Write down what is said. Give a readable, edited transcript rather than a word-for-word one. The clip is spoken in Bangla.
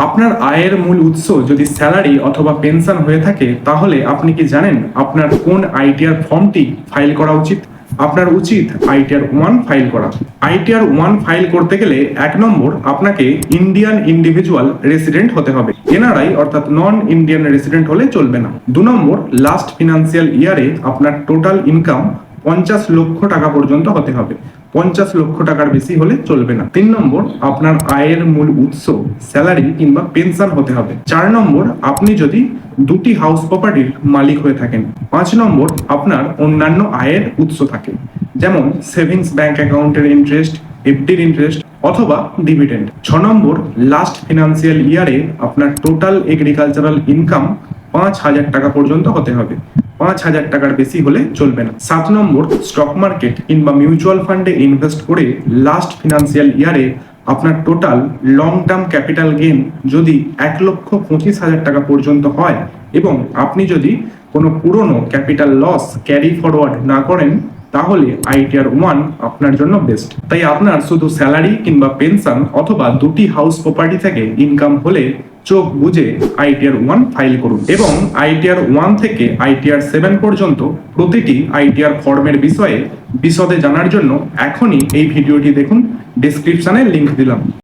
আপনার আয়ের মূল উৎস যদি স্যালারি অথবা পেনশন হয়ে থাকে, তাহলে আপনি কি জানেন আপনার কোন আইটিআর ফর্মটি ফাইল করা উচিত? আপনার উচিত আইটিআর 1 ফাইল করা। আইটিআর 1 ফাইল করতে গেলে 1 নম্বর, আপনাকে ইন্ডিয়ান ইন্ডিভিজুয়াল রেসিডেন্ট হতে হবে। এনআরআই অর্থাৎ নন ইন্ডিয়ান রেসিডেন্ট হলে চলবে না। 2 নম্বর, লাস্ট ফিনান্সিয়াল ইয়ারে আপনার টোটাল ইনকাম 50 লক্ষ টাকা পর্যন্ত হতে হবে। 50 লক্ষ টাকার বেশি হলে চলবে না। 3 নম্বর, আপনার আয়ের মূল উৎস স্যালারি কিংবা পেনশন হতে হবে। 4 নম্বর, আপনি যদি দুটি হাউস প্রপার্টির মালিক হয়ে থাকেন। 5 নম্বর, আপনার অন্যান্য আয়ের উৎস থাকে, যেমন সেভিংস ব্যাংক অ্যাকাউন্টের ইন্টারেস্ট, এফডির ইন্টারেস্ট অথবা ডিভিডেন্ড। 6 নম্বর, লাস্ট ফিনান্সিয়াল ইয়ারে আপনার টোটাল এগ্রিকালচারাল ইনকাম 5,000 টাকা পর্যন্ত হতে হবে। 5,000 টাকার বেশি হলে চলবে না। 7 নম্বর, স্টক মার্কেট কিংবা মিউচুয়াল ফান্ডে ইনভেস্ট করে লাস্ট ফিনান্সিয়াল ইয়ারে আপনার total long term capital gain যদি 1,25,000 টাকা পর্যন্ত হয় এবং আপনি যদি কোনো পুরনো ক্যাপিটাল লস ক্যারি ফরওয়ার্ড না করেন, তাহলে আইটিআর 1 আপনার জন্য বেস্ট। তাই আপনার শুধু স্যালারি কিংবা পেনশন অথবা দুটি হাউস প্রপার্টি থেকে ইনকাম হলে চোখ বুঝে আইটিআর 1 ফাইল করুন এবং আইটিআর 1 থেকে আইটিআর 7 পর্যন্ত প্রতিটি আইটিআর ফর্মের বিষয়ে বিশদে জানার জন্য এখনই এই ভিডিওটি দেখুন, ডেসক্রিপশনে লিংক দিলাম।